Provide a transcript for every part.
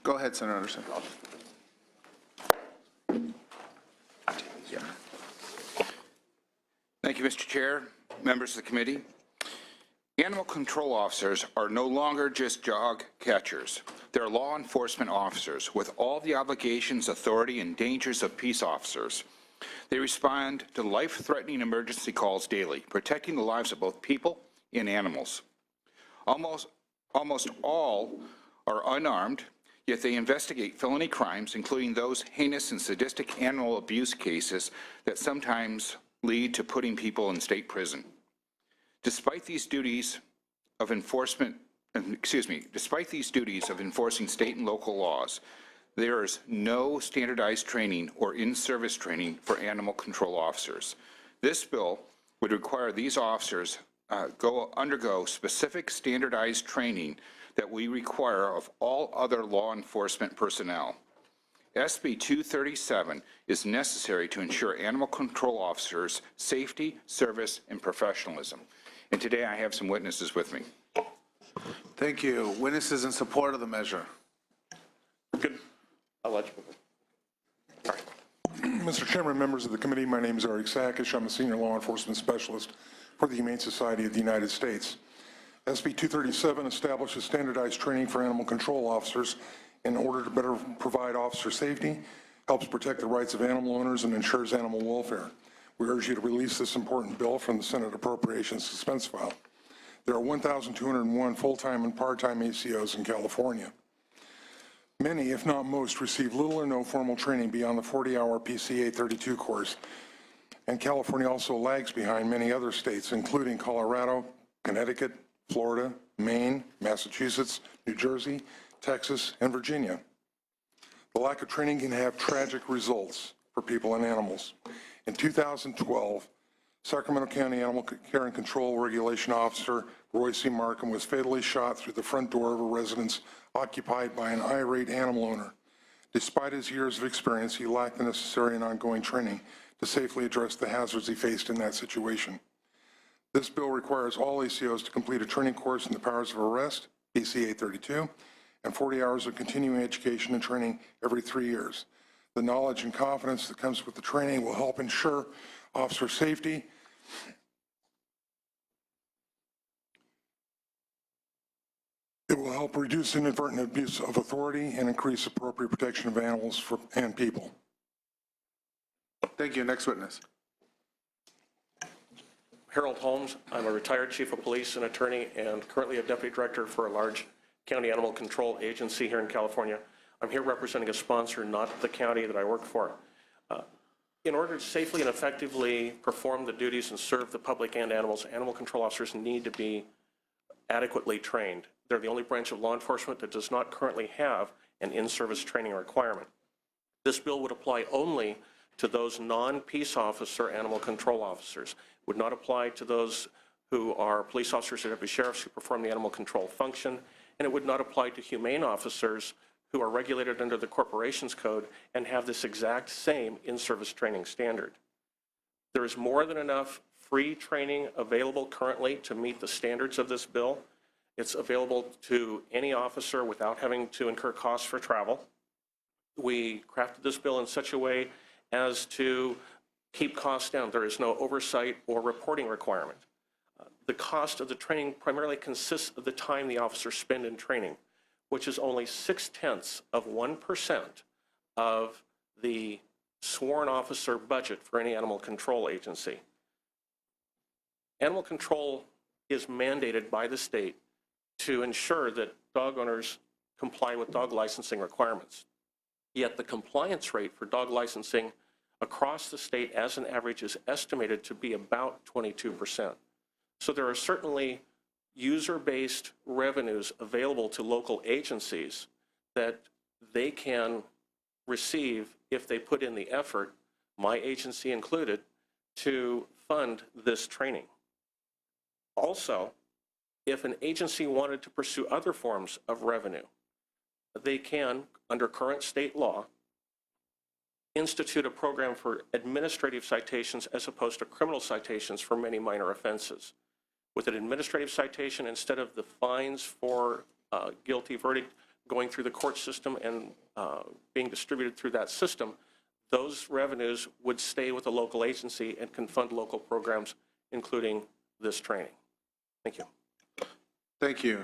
Go ahead, Senator Anderson. Yeah. Thank you, Mr. Chair, members of the committee. Animal control officers are no longer just dog catchers. They're law enforcement officers with all the obligations, authority, and dangers of peace officers. They respond to life-threatening emergency calls daily, protecting the lives of both people and animals. Almost all are unarmed, yet they investigate felony crimes, including those heinous and sadistic animal abuse cases that sometimes lead to putting people in state prison. Despite these duties of enforcing state and local laws, there is no standardized training or in-service training for animal control officers. This bill would require these officers undergo specific standardized training that we require of all other law enforcement personnel. SB 237 is necessary to ensure animal control officers' safety, service, and professionalism. And today I have some witnesses with me. Thank you. Witnesses in support of the measure. Good. I'll let you. Mr. Chairman, members of the committee, my name is Eric Sakish. I'm a senior law enforcement specialist for the Humane Society of the United States. SB 237 establishes standardized training for animal control officers in order to better provide officer safety, helps protect the rights of animal owners, and ensures animal welfare. We urge you to release this important bill from the Senate Appropriations suspense file. There are 1,201 full-time and part-time ACOs in California. Many, if not most, receive little or no formal training beyond the 40-hour PCA 32 course, and California also lags behind many other states, including Colorado, Connecticut, Florida, Maine, Massachusetts, New Jersey, Texas, and Virginia. The lack of training can have tragic results for people and animals. In 2012, Sacramento County Animal Care and Control Regulation Officer Roy C. Markham was fatally shot through the front door of a residence occupied by an irate animal owner. Despite his years of experience, he lacked the necessary and ongoing training to safely address the hazards he faced in that situation. This bill requires all ACOs to complete a training course in the powers of arrest, PCA 32, and 40 hours of continuing education and training every 3 years. The knowledge and confidence that comes with the training will help ensure officer safety It will help reduce inadvertent abuse of authority and increase appropriate protection of animals and people. Thank you. Next witness. Harold Holmes. I'm a retired chief of police and attorney and currently a deputy director for a large county animal control agency here in California. I'm here representing a sponsor, not the county that I work for. In order to safely and effectively perform the duties and serve the public and animals, animal control officers need to be adequately trained. They're the only branch of law enforcement that does not currently have an in-service training requirement. This bill would apply only to those non-peace officer animal control officers. It would not apply to those who are police officers or deputy sheriffs who perform the animal control function, and it would not apply to humane officers who are regulated under the Corporations Code and have this exact same in-service training standard. There is more than enough free training available currently to meet the standards of this bill. It's available to any officer without having to incur costs for travel. We crafted this bill in such a way as to keep costs down. There is no oversight or reporting requirement. The cost of the training primarily consists of the time the officers spend in training, which is only 0.6% of the sworn officer budget for any animal control agency. Animal control is mandated by the state to ensure that dog owners comply with dog licensing requirements. Yet the compliance rate for dog licensing across the state as an average is estimated to be about 22%. So there are certainly user-based revenues available to local agencies that they can receive if they put in the effort, my agency included, to fund this training. Also, if an agency wanted to pursue other forms of revenue, they can, under current state law, institute a program for administrative citations as opposed to criminal citations for many minor offenses. With an administrative citation, instead of the fines for guilty verdict going through the court system and being distributed through that system, those revenues would stay with the local agency and can fund local programs, including this training. Thank you. Thank you.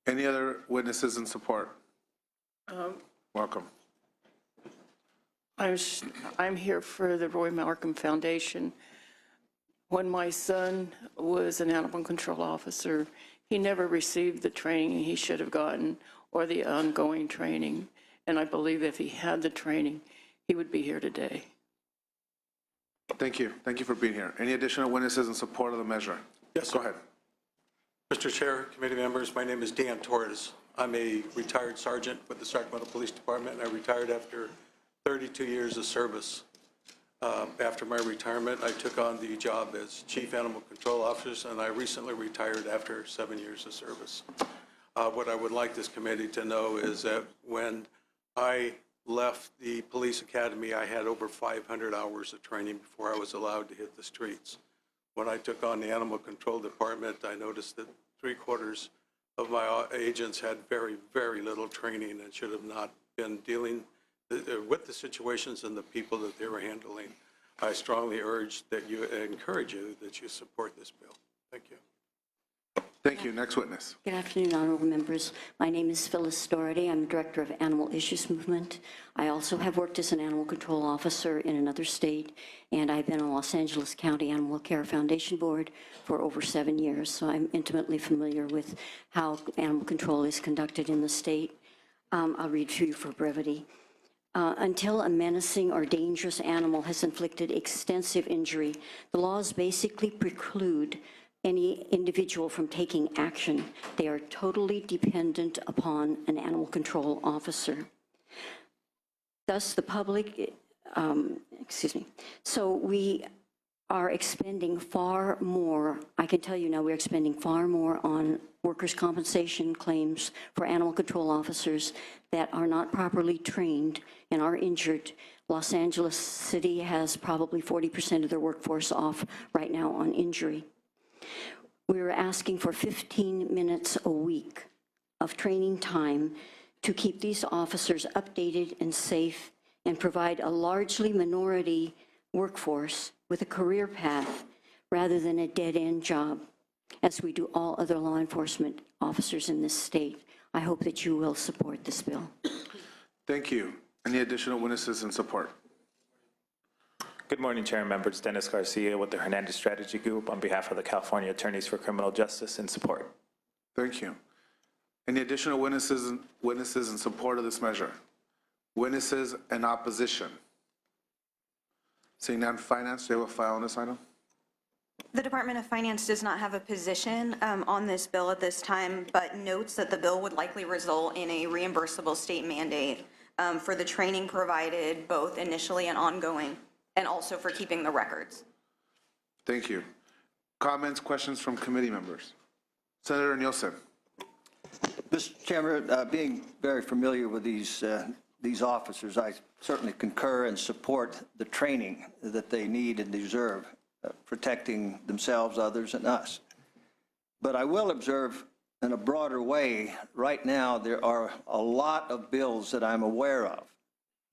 Any other witnesses in support? Welcome. I'm here for the Roy Malcolm Foundation. When my son was an animal control officer, he never received the training he should have gotten or the ongoing training. And I believe if he had the training, he would be here today. Thank you. Thank you for being here. Any additional witnesses in support of the measure? Yes, Go sir. ahead. Mr. Chair, committee members, my name is Dan Torres. I'm a retired sergeant with the Sacramento Police Department, and I retired after 32 years of service. After my retirement, I took on the job as Chief Animal Control Officer, and I recently retired after 7 years of service. What I would like this committee to know is that when I left the police academy, I had over 500 hours of training before I was allowed to hit the streets. When I took on the Animal Control Department, I noticed that 3/4 of my agents had very, very little training and should have not been dealing with the situations and the people that they were handling. I strongly urge that you, encourage you that you support this bill. Thank you. Thank you. Next witness. Good afternoon, honorable members. My name is Phyllis Doherty. I'm Director of Animal Issues Movement. I also have worked as an animal control officer in another state, and I've been on Los Angeles County Animal Care Foundation Board for over 7 years, so I'm intimately familiar with how animal control is conducted in the state. I'll read to you for brevity. Until a menacing or dangerous animal has inflicted extensive injury, the laws basically preclude any individual from taking action. They are totally dependent upon an animal control officer. Thus, the public, so we are expending far more, I can tell you now, we're expending far more on workers' compensation claims for animal control officers that are not properly trained and are injured. Los Angeles City has probably 40% of their workforce off right now on injury. We were asking for 15 minutes a week of training time to keep these officers updated and safe and provide a largely minority workforce with a career path rather than a dead-end job, as we do all other law enforcement officers in this state. I hope that you will support this bill. Thank you. Any additional witnesses in support? Good morning, Chair and members. Dennis Garcia with the Hernandez Strategy Group on behalf of the California Attorneys for Criminal Justice in support. Thank you. Any additional witnesses in support of this measure? Witnesses in opposition? Seeing none, Finance, do you have a file on this item? The Department of Finance does not have a position on this bill at this time, but notes that the bill would likely result in a reimbursable state mandate for the training provided both initially and ongoing, and also for keeping the records. Thank you. Comments, questions from committee members? Senator Nielsen. Mr. Chairman, being very familiar with these officers, I certainly concur and support the training that they need and deserve, protecting themselves, others, and us. But I will observe in a broader way, right now there are a lot of bills that I'm aware of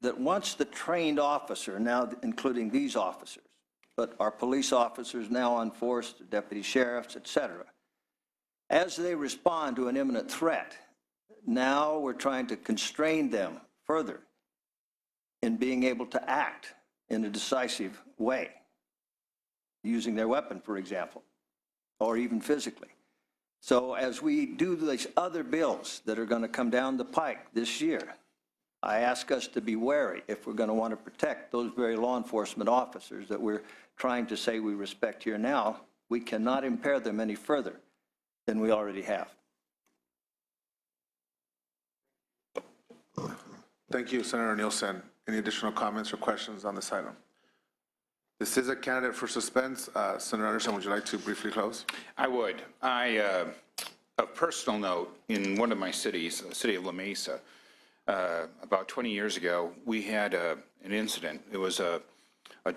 that once the trained officer, now including these officers, but our police officers now on force, deputy sheriffs, et cetera, as they respond to an imminent threat, now we're trying to constrain them further in being able to act in a decisive way, using their weapon, for example, or even physically. So as we do these other bills that are going to come down the pike this year, I ask us to be wary if we're going to want to protect those very law enforcement officers that we're trying to say we respect here now. We cannot impair them any further than we already have. Thank you, Senator Nielsen. Any additional comments or questions on this item? This is a candidate for suspense. Senator Anderson, would you like to briefly close? I would. Of personal note, in one of my cities, the city of La Mesa, about 20 years ago, we had an incident. It was a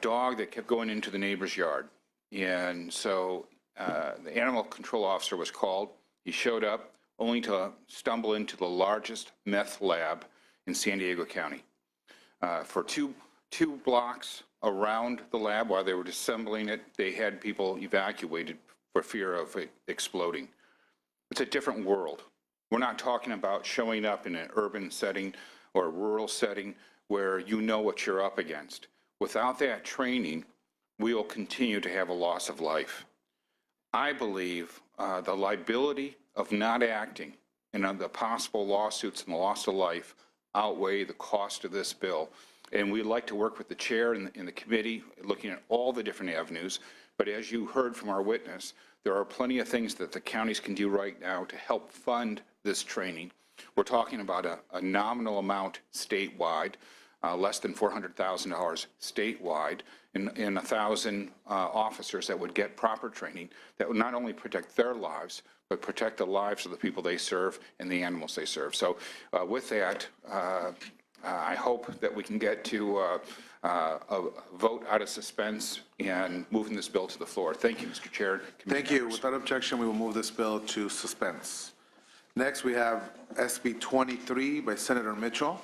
dog that kept going into the neighbor's yard. And so the animal control officer was called. He showed up. only to stumble into the largest meth lab in San Diego County. For two blocks around the lab, while they were assembling it, they had people evacuated for fear of it exploding. It's a different world. We're not talking about showing up in an urban setting or a rural setting where you know what you're up against. Without that training, we will continue to have a loss of life. I believe the liability of not acting and the possible lawsuits and the loss of life outweigh the cost of this bill. And we'd like to work with the chair and the committee, looking at all the different avenues. But as you heard from our witness, there are plenty of things that the counties can do right now to help fund this training. We're talking about a nominal amount statewide, less than $400,000 statewide, and 1,000 officers that would get proper training that would not only protect their lives, but protect the lives of the people they serve and the animals they serve. So with that, I hope that we can get to a vote out of suspense and moving this bill to the floor. Thank you, Mr. Chair. Thank you. Without objection, we will move this bill to suspense. Next, we have SB 23 by Senator Mitchell.